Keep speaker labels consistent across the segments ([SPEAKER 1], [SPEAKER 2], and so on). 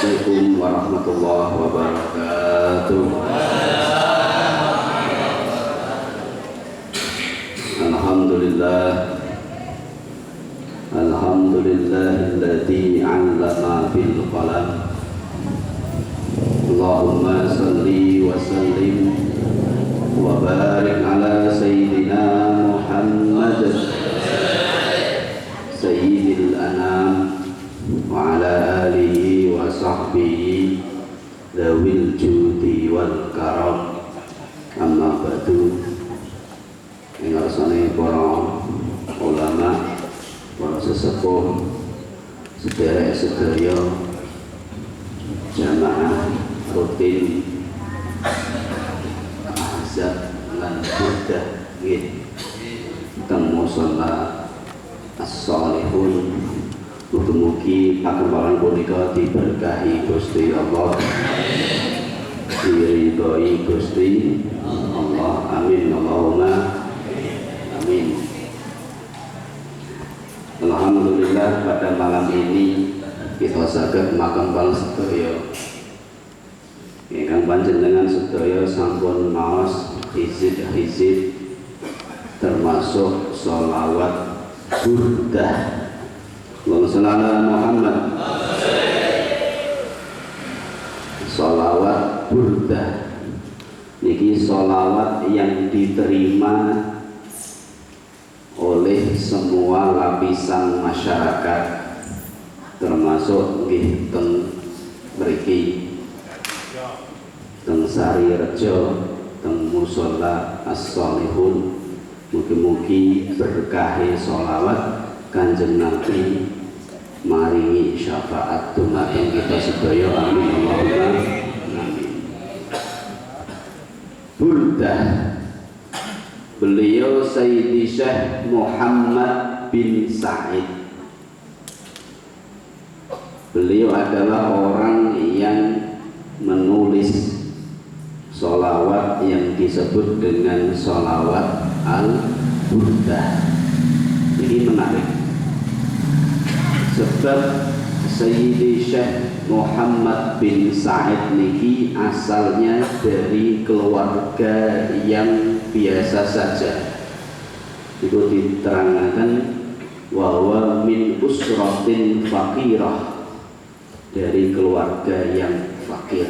[SPEAKER 1] Assalamualaikum warahmatullahi wabarakatuh. Alhamdulillah, alhamdulillahilladzi 'allama bil qalam. Allahumma salli wa sallim wa barik ala sayyidina Muhammad sayyidil anam wa ala alihi wa sahbihi dzawil judi wal karam. Amma ba'du. Ingarsane para ulama, para sesepuh, sedherek sedaya jamaah rutin azab lan burdah nggih teng musala as-salihun. Mugi-mugi pakempalan punika diberkahi Gusti Allah, diridhoi Gusti Allah. Amin Allahumma amin. Alhamdulillah, pada malam ini kita saged makempal sedaya ingkang panjenengan sedaya sampun maos hizib-hizib termasuk sholawat burdah. Allahumma shalli ala Muhammad. Sholawat burdah niki sholawat yang diterima oleh semua lapisan masyarakat, termasuk nggih teng mriki teng Sarirejo, teng musala as-salihun. Mugi-mugi berkahe sholawat Kanjeng Nabi maringi syafaat dumateng kita sedaya. Amin Allahumma amin. Burdah, beliau Sayyidi Syekh Muhammad bin Sa'id. Beliau adalah orang yang menulis sholawat yang disebut dengan sholawat al-burdah. Ini menarik, sebab Sayyidi Syekh Muhammad bin Sa'id niki asalnya dari keluarga yang biasa saja. Itu diterangkan bahwa min usratin fakirah, dari keluarga yang fakir.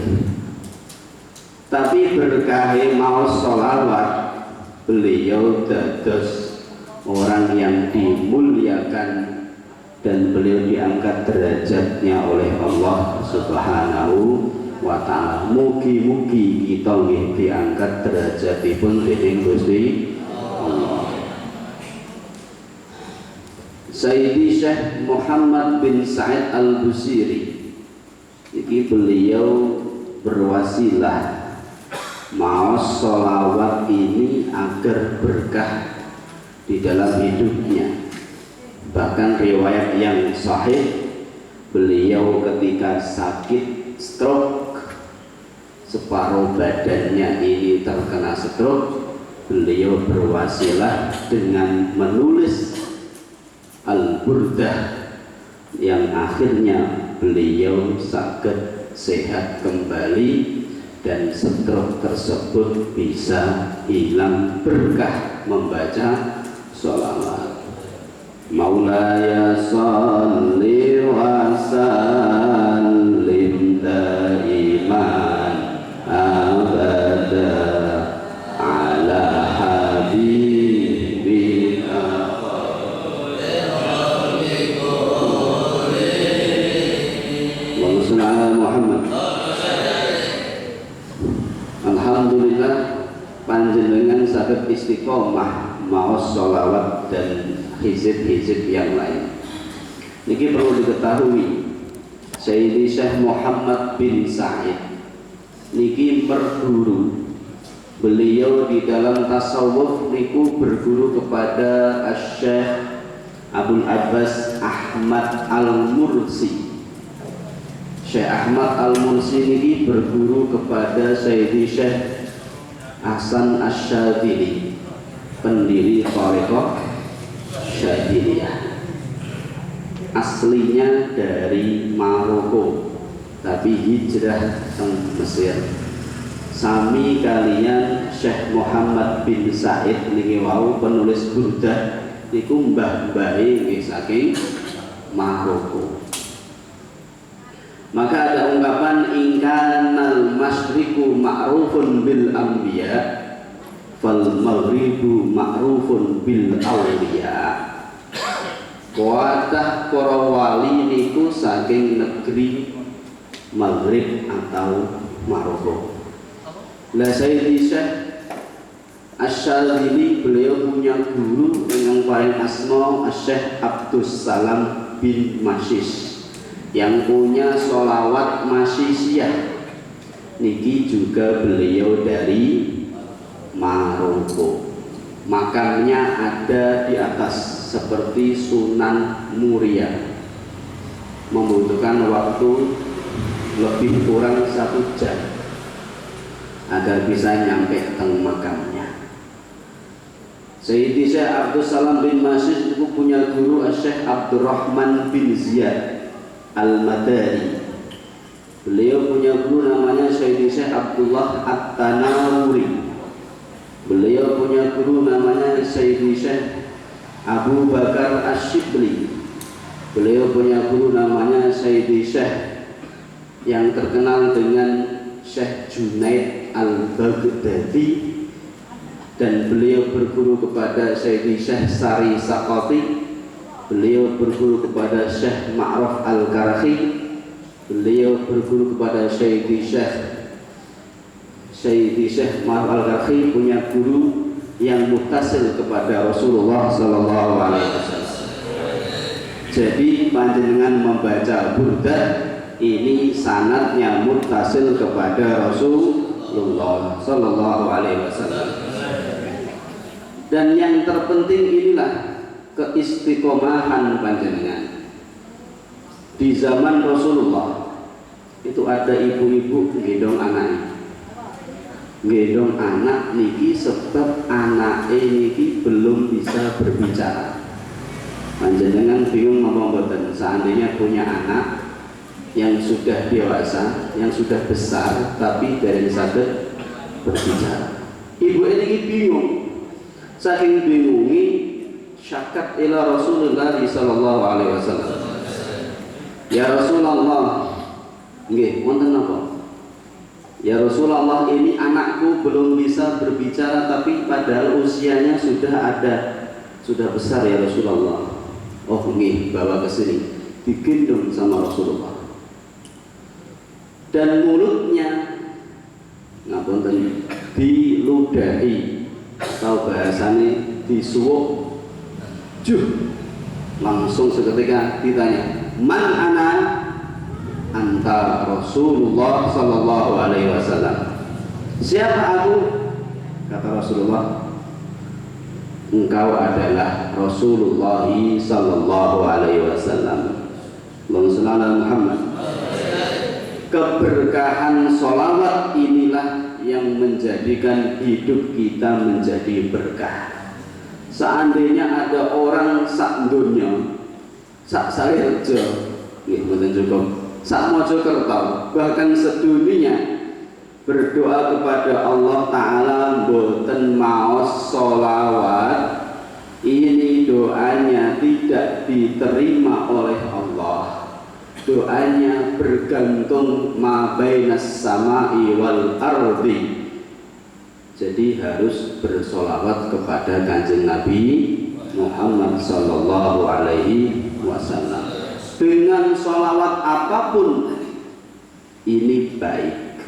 [SPEAKER 1] Tapi berkahi mau sholawat, beliau dados orang yang dimuliakan dan beliau diangkat derajatnya oleh Allah Subhanahu wa ta'ala. Mugi-mugi kita nggih diangkat derajatipun dening Gusti Allah. Sayyidi Syekh Muhammad bin Sa'id Al-Busiri, iki beliau berwasilah maos sholawat ini agar berkah di dalam hidupnya. Bahkan riwayat yang sahih, beliau ketika sakit stroke, separuh badannya ini terkena stroke, beliau berwasilah dengan menulis al-burdah yang akhirnya beliau sakit sehat kembali dan stroke tersebut bisa hilang berkah membaca sholawat. Maulaya sholli wa sallim daiman abada ala habibika Allahumma shalli ala Muhammad. Alhamdulillah, panjenengan saged istiqomah maos sholawat dan hizib-hizib yang lain. Niki perlu diketahui, Sayyidi Syekh Muhammad bin Sa'id niki berguru. Beliau di dalam tasawuf niku berguru kepada Syekh Abul Abbas Ahmad Al-Mursi. Syekh Ahmad Al-Mursi niki berguru kepada Sayyidi Syekh Hasan Asy-Syadzili, pendiri Thariqah Syadziliyah. Aslinya dari Maroko, tapi hijrah teng Mesir. Sami kalian Syekh Muhammad bin Said niki wau penulis Burdah niku mbah-mbahe nggih saking Maroko. Maka ada ungkapan ingkanal masyriku ma'rufun bil anbiya fal maghribu ma'rufun bil awliya. Kuatah para wali niku saking negeri Maghrib atau Maroko. Lah Sayyidi Syekh Asy-Syadzili beliau punya guru yang paling asma Syekh Abdus Salam bin Mashish yang punya sholawat Mashisiyah. Niki juga beliau dari Maroko. Makamnya ada di atas seperti Sunan Muria. Membutuhkan waktu lebih kurang 1 jam agar bisa nyampe ke makamnya. Sayyidi Syekh Abdus Salam bin Mashish itu punya guru Syekh Abdurrahman bin Ziyad Al-Madani. Beliau punya guru namanya Sayyidi Syekh Abdullah At-Tanawuri. Beliau punya guru namanya Sayyidi Syekh Abu Bakar Asy-Syibli. Beliau punya guru namanya Sayyidi Syekh yang terkenal dengan Syekh Junaid Al-Baghdadi, dan beliau berguru kepada Sayyidi Syekh Sari Saqati. Beliau berguru kepada Syekh Ma'ruf Al-Karahi. Beliau berguru kepada Sayyidi Syekh Ma'ruf Al-Karahi punya guru yang muttasil kepada Rasulullah sallallahu alaihi wasallam. Jadi panjenengan membaca Burdah ini sanadnya muttasil kepada Rasulullah sallallahu alaihi wasallam. Dan yang terpenting inilah keistiqomahan panjenengan. Di zaman Rasulullah itu ada ibu-ibu gendong anak. Gendong anak niki sebab anak niki belum bisa berbicara. Panjenengan bingung ngomong mboten, seandainya punya anak yang sudah dewasa, yang sudah besar tapi dari saged berbicara. Ibu ini bingung. Saking bingungi syakat ila Rasulullah sallallahu alaihi wasallam. Ya Rasulullah, nggih wonten napa? Ya Rasulullah, ini anakku belum bisa berbicara tapi padahal usianya sudah besar ya Rasulullah. Oh nggih, bawa ke sini, digendong sama Rasulullah. Dan mulutnya ngapunten diludahi atau bahasanya disuwuk. Langsung seketika ditanya, man ana? Anta Rasulullah sallallahu alaihi wasallam. Siapa aku? Kata Rasulullah, engkau adalah Rasulullah sallallahu alaihi wasallam. Allahumma shalli ala Muhammad. Keberkahan sholawat inilah yang menjadikan hidup kita menjadi berkah. Seandainya ada orang sak donya, sak sarejo, nggih mboten cukup, sak Mojokerto, bahkan sedunia berdoa kepada Allah Ta'ala mboten maos sholawat, ini doanya tidak diterima oleh Allah. Doanya bergantung ma bainas sama'i wal ardi. Jadi harus bersolawat kepada Kanjeng Nabi Muhammad sallallahu alaihi wasallam. Dengan solawat apapun ini baik.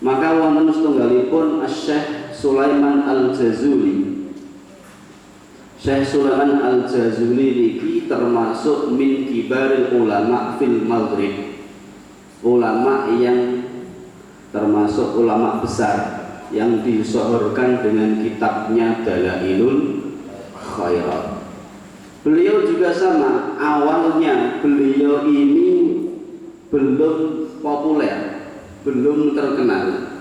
[SPEAKER 1] Maka wonten setunggalipun Syekh Sulaiman Al-Jazuli. Syekh Sulaiman Al-Jazuli niki termasuk min kibaril ulama fil Maghrib. Ulama yang termasuk ulama besar yang disohorkan dengan kitabnya Dalailul Khairat. Beliau juga sama, awalnya beliau ini belum populer, belum terkenal.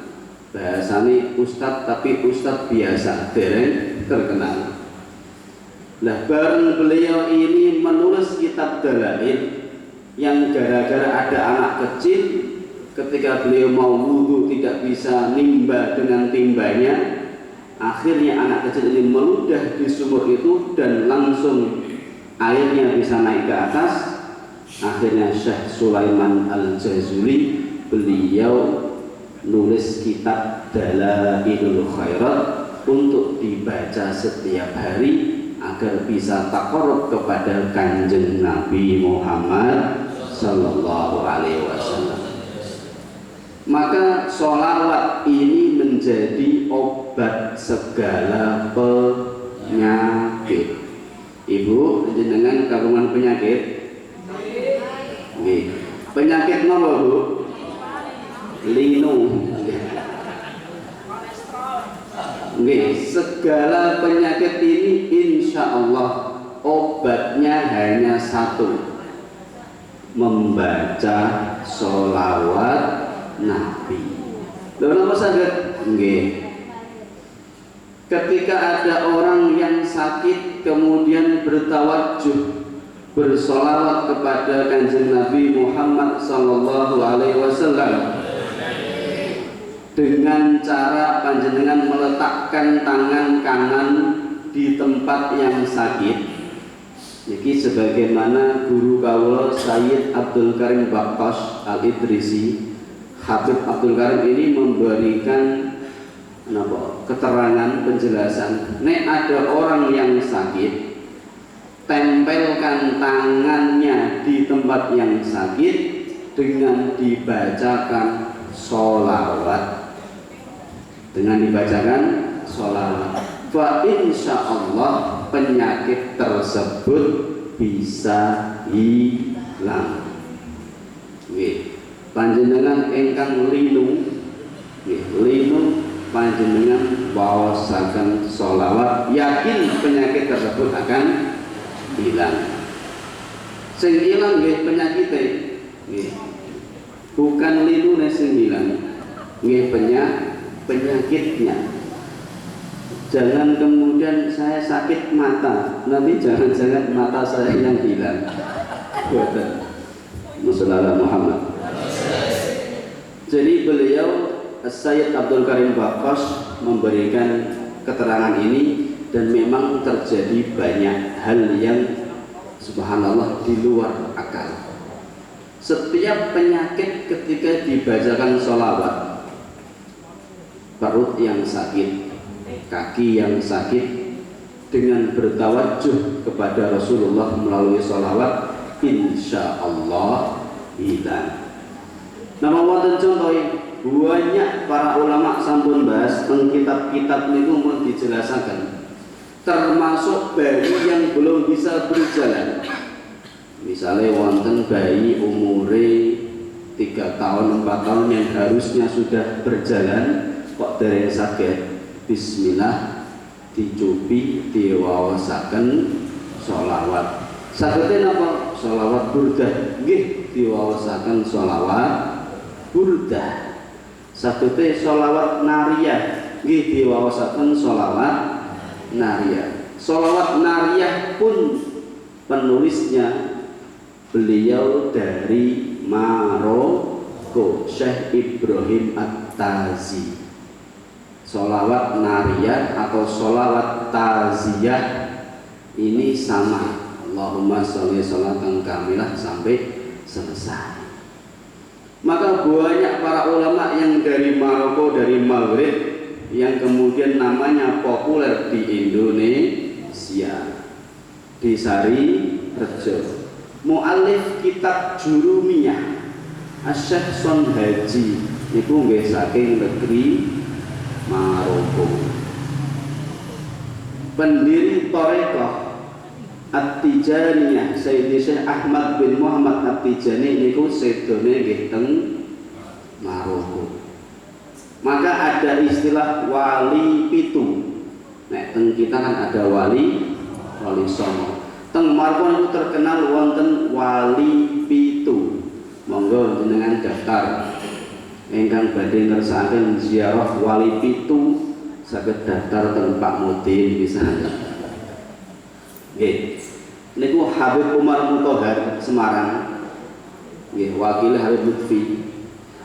[SPEAKER 1] Bahasanya ustadz tapi ustadz biasa, dereng terkenal. Nah, bareng beliau ini menulis kitab Dalail, yang gara-gara ada anak kecil, ketika beliau mau wudhu tidak bisa nimba dengan timbanya, akhirnya anak kecil ini meludah di sumur itu dan langsung airnya bisa naik ke atas. Akhirnya Syekh Sulaiman Al-Jazuli beliau nulis kitab Dalailul Khairat untuk dibaca setiap hari agar bisa taqarrub kepada Kanjeng Nabi Muhammad sallallahu alaihi wasallam. Maka sholawat ini menjadi obat segala penyakit. Ibu jenengan kagungan penyakit? Nggih. Penyakit napa, Bu? Linu. Nggih, segala penyakit ini insya Allah obatnya hanya satu, membaca sholawat Nabi. Lalu apa saja? Nggih. Ketika ada orang yang sakit kemudian bertawajuh bersolawat kepada Kanjeng Nabi Muhammad sallallahu alaihi wasallam dengan cara panjenengan meletakkan tangan kanan di tempat yang sakit. Jadi sebagaimana guru kawula Sayyid Abdul Karim Baqqash Al-Idrisi, Habib Abdul Karim ini memberikan keterangan penjelasan. Nek ada orang yang sakit, tempelkan tangannya di tempat yang sakit dengan dibacakan sholawat. Dengan dibacakan sholawat, fa insya Allah penyakit tersebut bisa hilang. Panjenengan ingkang linu, linu panjenengan waosaken sholawat, yakin penyakit tersebut akan hilang. Sing hilang nggih penyakite, bukan linune sing hilang, nggih penyakitnya. Jangan kemudian saya sakit mata, nanti jangan-jangan mata saya yang hilang. Musallallahu Muhammad. Jadi beliau Sayyid Abdul Karim Baqqash memberikan keterangan ini, dan memang terjadi banyak hal yang subhanallah di luar akal. Setiap penyakit ketika dibacakan sholawat, perut yang sakit, kaki yang sakit, dengan bertawajuh kepada Rasulullah melalui sholawat, insya Allah hilang. Nama wonten contoh banyak para ulama sampun bahas teng kitab-kitab niku mun dijelasaken, termasuk bayi yang belum bisa berjalan. Misalnya wonten bayi umure 3 tahun 4 tahun yang harusnya sudah berjalan kok dereng saged, bismillah dicupi diwaosaken sholawat. Sagede napa? Sholawat burdah. Nggih, diwaosaken sholawat burdah. Sagede sholawat nariyah. Nggih, diwaosaken sholawat nariyah. Sholawat nariyah pun penulisnya beliau dari Maroko, Syekh Ibrahim At-Tazi. Sholawat nariyah atau sholawat taziyah ini sama, Allahumma sholli sholatan kamilah sampai selesai. Maka banyak para ulama yang dari Maroko, dari Maghrib, yang kemudian namanya populer di Indonesia, di Sari Rejo. Mu'alif kitab Jurumiyah Asy-Syaikh Son Haji niku nggih saking negeri Maroko. Pendiri Thariqah At-Tijaniyah Sayyidi Syekh Ahmad bin Muhammad At-Tijani niku sedone nggih teng Maroko. Maka ada istilah wali pitu. Nek teng kita kan ada wali songo. Teng Maroko itu terkenal wonten wali pitu. Monggo jenengan daftar. Ingkang badhe ngersakaken ziarah wali pitu saged daftar teng Pak Mudin bisa. Nggih. Niku Habib Umar Mutahar Semarang. nggih wakil Habib Lutfi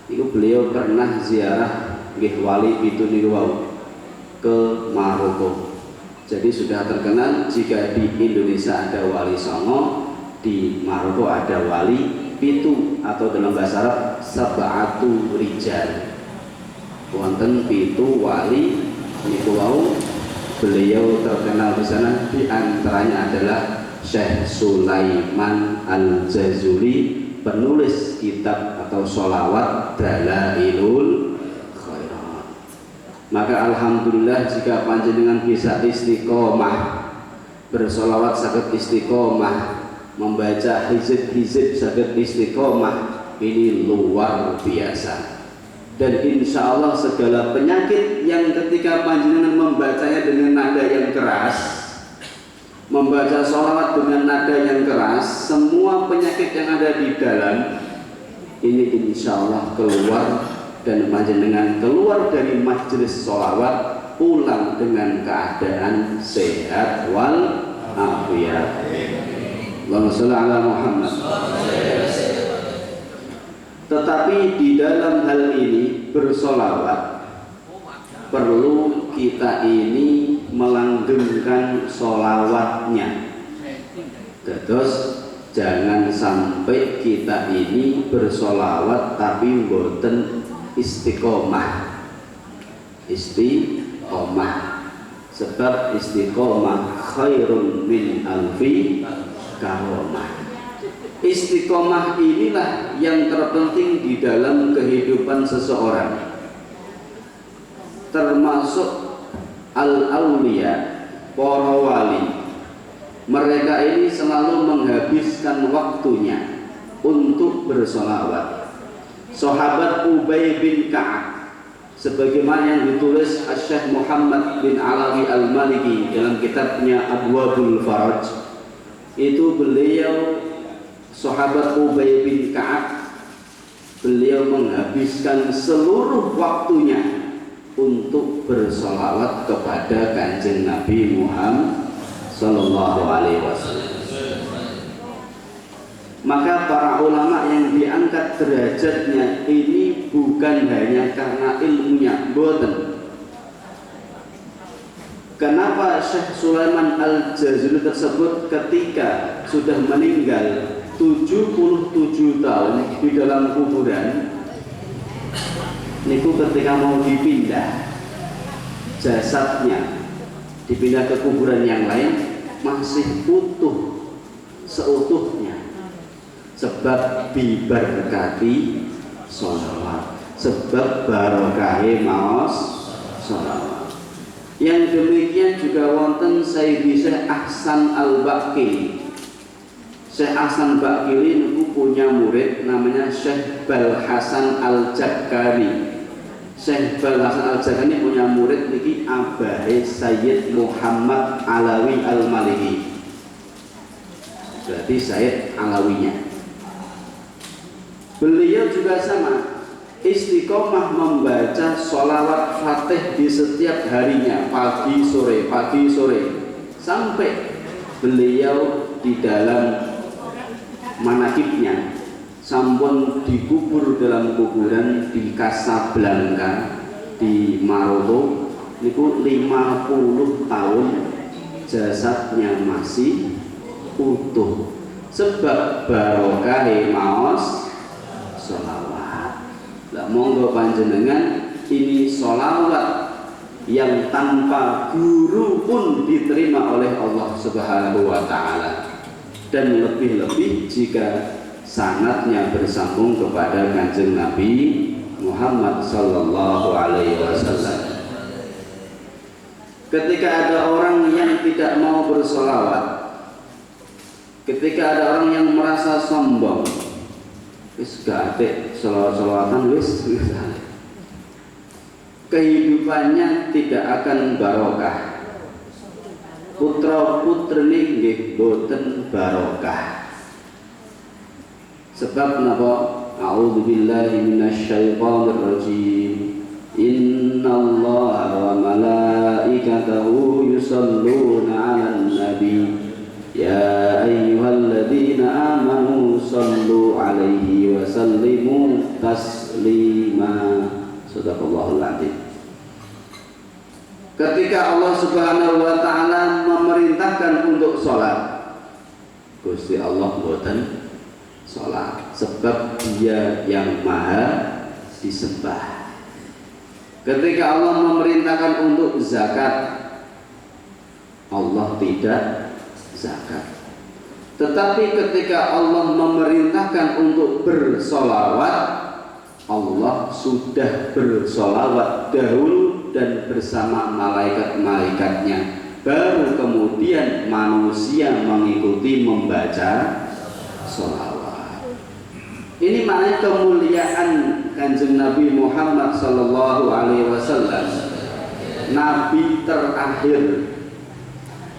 [SPEAKER 1] niku beliau pernah ziarah nggih wali pitu niku wau ke Maroko. Jadi sudah terkenal jika di Indonesia ada wali songo, di Maroko ada wali pitu atau dalam bahasa Arab sab'atu rijal. Wonten pitu wali niku wau beliau terkenal di sana, di antaranya adalah Syekh Sulaiman Al-Jazuli, penulis kitab atau sholawat Dalailul Khairat. Maka alhamdulillah jika panjenengan bisa istiqomah bersolawat sakit istiqomah, membaca hizib-hizib sakit istiqomah, ini luar biasa. Dan insya Allah segala penyakit yang ketika panjenengan membacanya dengan nada yang keras, membaca sholawat dengan nada yang keras, semua penyakit yang ada di dalam ini insya Allah keluar, dan panjenengan keluar dari majelis sholawat pulang dengan keadaan sehat wal afiat. Allahumma sholli ala Muhammad. Tetapi di dalam hal ini bersolawat perlu kita ini melanggengkan solawatnya. Terus jangan sampai kita ini bersolawat tapi mboten istiqomah. Istiqomah, sebab istiqomah khairun min alfi karomah. Istiqomah inilah yang terpenting di dalam kehidupan seseorang, termasuk al-auliya, para wali. Mereka ini selalu menghabiskan waktunya untuk bersolawat. Sahabat Ubay bin Ka'ab, sebagaimana yang ditulis Syekh Muhammad bin Alawi Al-Maliki dalam kitabnya Abwabul Faraj, itu beliau sahabat Ubay bin Ka'ab, beliau menghabiskan seluruh waktunya untuk bersolawat kepada Kanjeng Nabi Muhammad Sallallahu Alaihi Wasallam. Maka para ulama yang diangkat derajatnya ini bukan hanya karena ilmunya, boten. Kenapa Syekh Sulaiman Al-Jazuli tersebut ketika sudah meninggal 77 tahun di dalam kuburan niku ketika mau dipindah jasadnya, dipindah ke kuburan yang lain masih utuh seutuhnya, sebab diberkati sholawat, sebab barokahe maos sholawat. Yang demikian juga wonten Sayyidi Syekh Ahsan Al-Baqili. Syekh Ahsan Baqili niku punya murid namanya Syekh Bal Hasan Al-Jakkari. Syekh Bal Hasan Al-Jakkari punya murid niki abahe Sayyid Muhammad Alawi Al-Maliki. Berarti Sayyid Alawinya. Beliau juga sama, istiqomah membaca sholawat fatih di setiap harinya, pagi sore, sampai beliau di dalam manakibnya sampun dikubur dalam kuburan di Casablanca di Maroko niku 50 tahun jasadnya masih utuh, sebab barokahe maos sholawat. Lah monggo panjenengan ini sholawat yang tanpa guru pun diterima oleh Allah Subhanahu wa Ta'ala, dan lebih-lebih jika sanadnya bersambung kepada Kanjeng Nabi Muhammad Sallallahu Alaihi Wasallam. Ketika ada orang yang tidak mau bersolawat, ketika ada orang yang merasa sombong, wis gak ada solawatan, wis kehidupannya tidak akan barokah, putra putri nggih boten barokah. Sebab napa? A'udzubillahi minasyaitonir rajim. Innallaha wa malaikatahu yusholluna 'alan nabi. Ya ayyuhalladzina amanu shallu 'alaihi wa Sadaqallahul adzim. Ketika Allah Subhanahu wa taala memerintahkan untuk sholat, Gusti Allah mboten sholat sebab Dia yang maha disembah. Ketika Allah memerintahkan untuk zakat, Allah tidak zakat. Tetapi ketika Allah memerintahkan untuk bersolawat, Allah sudah bersolawat dahulu dan bersama malaikat-malaikatnya. Baru kemudian manusia mengikuti membaca solawat. Ini maknanya kemuliaan Kanjeng Nabi Muhammad sallallahu alaihi wasallam, Nabi terakhir,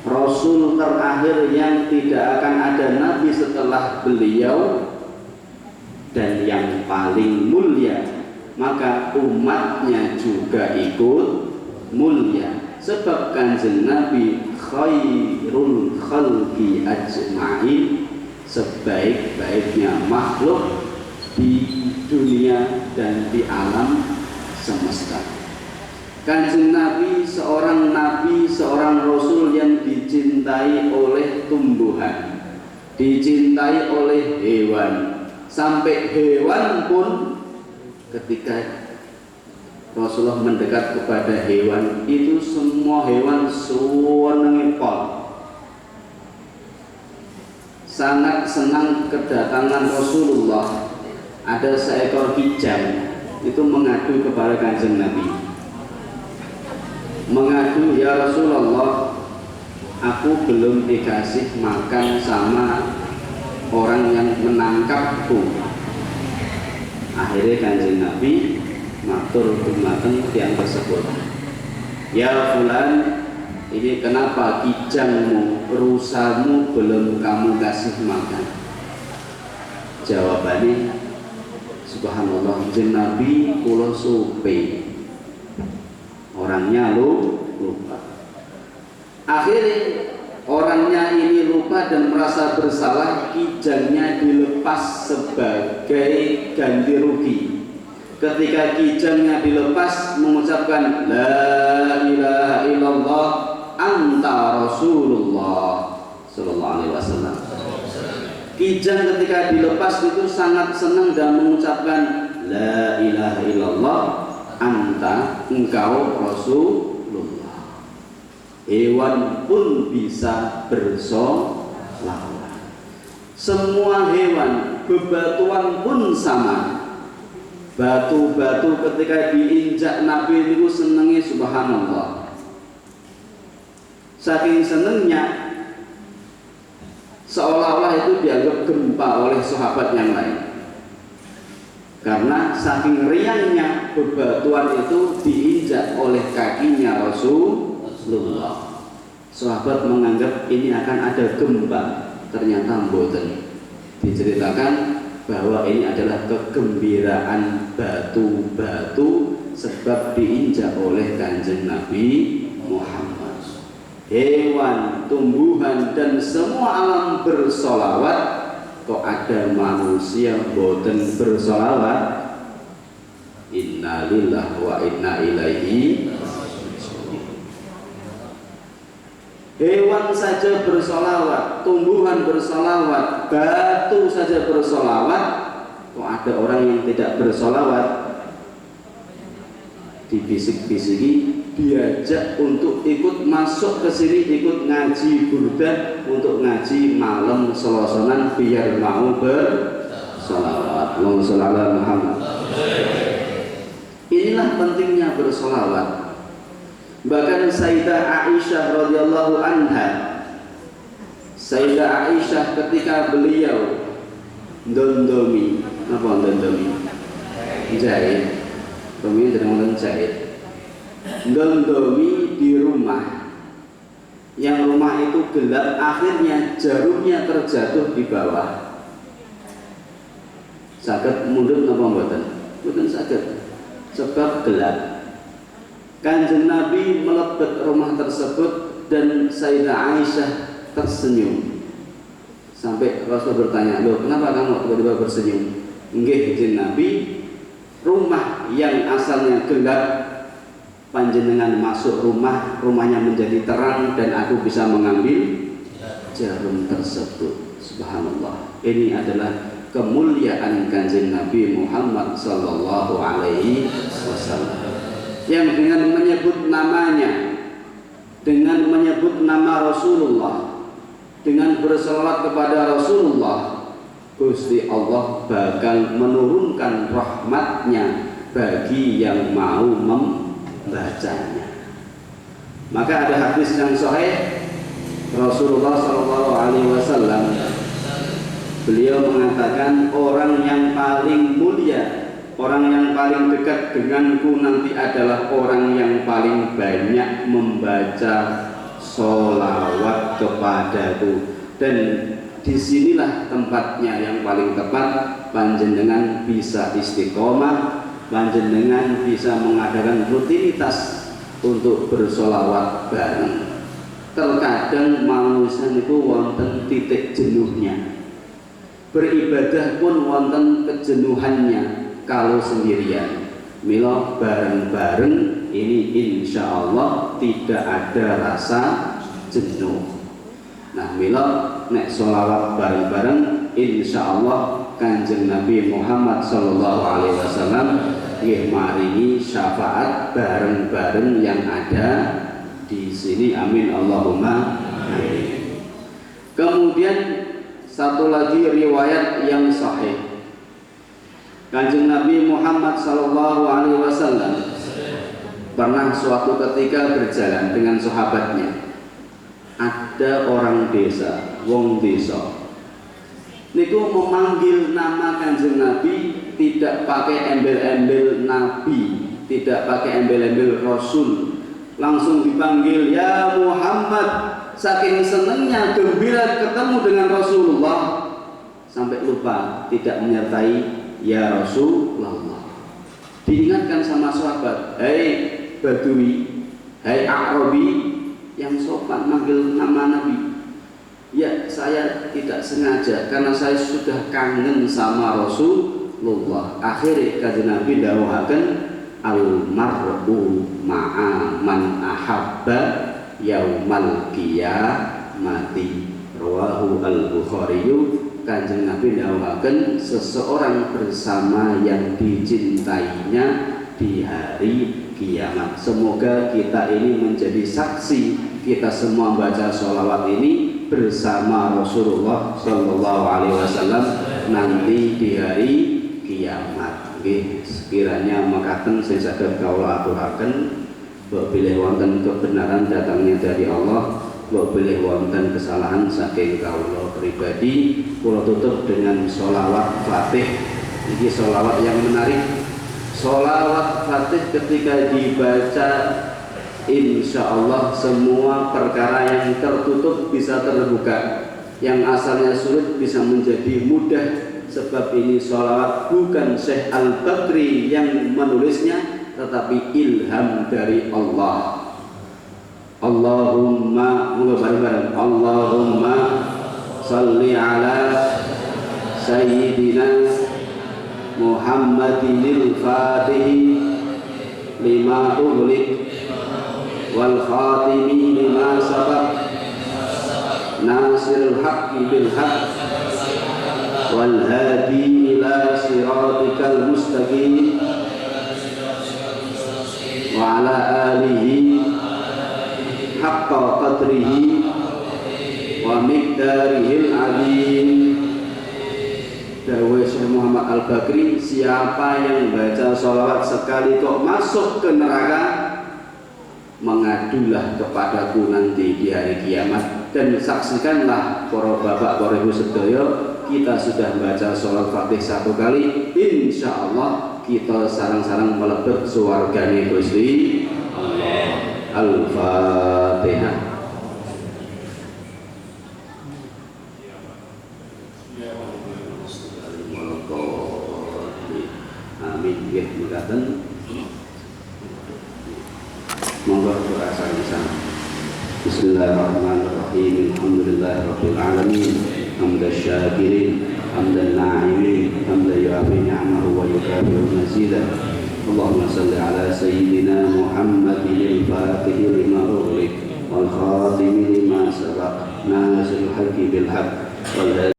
[SPEAKER 1] Rasul terakhir yang tidak akan ada Nabi setelah beliau, dan yang paling mulia, maka umatnya juga ikut mulia. Sebab Kanjeng Nabi khairul khalqi ajma'in, sebaik-baiknya makhluk di dunia dan di alam semesta. Kanjeng Nabi, seorang Rasul yang dicintai oleh tumbuhan, dicintai oleh hewan, sampai hewan pun ketika Rasulullah mendekat kepada hewan itu, semua hewan seneng pol, sangat senang kedatangan Rasulullah. Ada seekor kijang itu mengadu kepada Kanjeng Nabi, mengadu, ya Rasulullah, aku belum dikasih makan sama orang yang menangkapku. Akhirnya Kanjeng Nabi matur dumateng tiyang tersebut, ya fulan, ini kenapa kijangmu, rusamu belum kamu kasih makan? Jawabannya, subhanallah, Kanjeng Nabi kula supe, orangnya lupa. Akhirnya orangnya ini lupa dan merasa bersalah, kijangnya dilepas sebagai ganti rugi. Ketika kijangnya dilepas, mengucapkan la ilaha illallah anta rasulullah sallallahu alaihi wasallam. Kijang ketika dilepas itu sangat senang dan mengucapkan la ilaha illallah anta, engkau rasulullah. Hewan pun bisa bersolawat. Semua hewan, bebatuan pun sama. Batu-batu ketika diinjak Nabi itu senengnya subhanallah. Saking senengnya, seolah-olah itu dianggap gempa oleh sahabat yang lain. Karena saking riangnya bebatuan itu diinjak oleh kakinya Rasulullah. Sahabat menganggap ini akan ada gempa, ternyata mboten. Diceritakan bahwa ini adalah kegembiraan batu-batu sebab diinjak oleh Kanjeng Nabi Muhammad. Hewan, tumbuhan dan semua alam bersolawat, kok ada manusia boten bersolawat? Inna lillahi wa inna ilaihi raji'un. Hewan saja bersolawat, tumbuhan bersolawat, batu saja bersolawat, kok ada orang yang tidak bersolawat? Dibisik-bisiki, diajak untuk ikut masuk ke sini, ikut ngaji burdah, untuk ngaji malam selosonan biar mau bersolawat. Allahumma sholli ala Muhammad. Inilah pentingnya bersolawat. Bahkan Sayyidah Aisyah radhiyallahu anha, Sayyidah Aisyah ketika beliau ndondomi, apa ndondomi? Jahit. Domi sedang jahit. Ndondomi di rumah, yang rumah itu gelap, akhirnya jarumnya terjatuh di bawah. Saged mundhut napa mboten? Mboten saged, sebab gelap. Kanjeng Nabi melebet rumah tersebut dan Sayyidah Aisyah tersenyum. Sampai Rasul bertanya, loh kenapa kamu tiba-tiba bersenyum? Nggih, Kanjeng Nabi, rumah yang asalnya gelap, panjenengan masuk rumah, rumahnya menjadi terang dan aku bisa mengambil jarum tersebut. Subhanallah. Ini adalah kemuliaan Kanjeng Nabi Muhammad sallallahu alaihi wasallam yang dengan menyebut namanya, dengan menyebut nama Rasulullah, dengan berselawat kepada Rasulullah, Gusti Allah bakal menurunkan rahmatnya bagi yang mau membacanya. Maka ada hadis yang sahih Rasulullah sallallahu alaihi wasallam, beliau mengatakan orang yang paling mulia, orang yang paling dekat denganku nanti adalah orang yang paling banyak membaca sholawat kepadaku. Dan disinilah tempatnya yang paling tepat panjenengan bisa istiqomah, panjenengan bisa mengadakan rutinitas untuk bersolawat bareng. Terkadang manusia itu wonten titik jenuhnya, beribadah pun wonten kejenuhannya kalau sendirian. Mila bareng-bareng ini insya Allah tidak ada rasa jenuh. Nah mila nek sholawat bareng-bareng insya Allah Kanjeng Nabi Muhammad sallallahu alaihi wasallam nggih maringi syafaat bareng-bareng yang ada di sini. Amin Allahumma amin. Kemudian satu lagi riwayat yang sahih, Kanjeng Nabi Muhammad sallallahu alaihi wasallam pernah suatu ketika berjalan dengan sahabatnya. Ada orang desa, wong desa niku memanggil nama Kanjeng Nabi, tidak pakai embel-embel Nabi, tidak pakai embel-embel Rasul, langsung dipanggil ya Muhammad. Saking senangnya gembira ketemu dengan Rasulullah sampai lupa tidak menyertai ya Rasulullah. Diingatkan sama sahabat, hei Badui, hei Arabi, yang sopan manggil nama Nabi. Ya saya tidak sengaja karena saya sudah kangen sama Rasulullah. Akhirnya Kanjeng Nabi dawuhaken al-mar'u ma'a man ahabba yaumal qiyamati, rawahu al-Bukhari. Kanjeng Nabi dawuhaken seseorang bersama yang dicintainya di hari kiamat. Semoga kita ini menjadi saksi, kita semua baca sholawat ini bersama Rasulullah Sallallahu Alaihi Wasallam nanti di hari kiamat. Sekiranya makaten saya saged kawula aturaken, bila wonten kebenaran datangnya dari Allah, bila wonten kesalahan saking kawula pribadi, kula tutup dengan sholawat Fatih. Ini sholawat yang menarik. Sholawat Fatih ketika dibaca insya Allah semua perkara yang tertutup bisa terbuka, yang asalnya sulit bisa menjadi mudah. Sebab ini sholawat bukan Syekh Al-Bakri yang menulisnya, tetapi ilham dari Allah. Allahumma, bareng-bareng, Allahumma salli ala Sayyidina Muhammadinil Fatih lima ughliq wal khatimi lima sabaq nasirul haqqi bil haqq wal hadi ila siratikal mustaqim wa ala alihi haqqa qadrihi wa miqdarihil azim. Dawuh Syekh Muhammad Al-Bakri, siapa yang baca sholawat sekali kok masuk ke neraka, mengadulah kepadaku nanti di hari kiamat. Dan saksikanlah para bapak, para ibu sedaya, kita sudah baca sholawat Fatih satu kali, insya Allah kita sarang-sarang melebet suwargane Gusti Allah. Al-Fatihah. Amin. Ya, mekaten. Monggo doa sareng. Bismillahirrahmanirrahim. Alhamdulillahirabbil alamin. Hamdan syakirin, hamdan na'imin, hamdan yu'afi ni'amahu wa yukafi'u mazidah. Allahumma salli ala sayyidina Muhammadin al-Fatih lima ughliq wal khatim lima sabaq nasirul haqqi bil haqq wal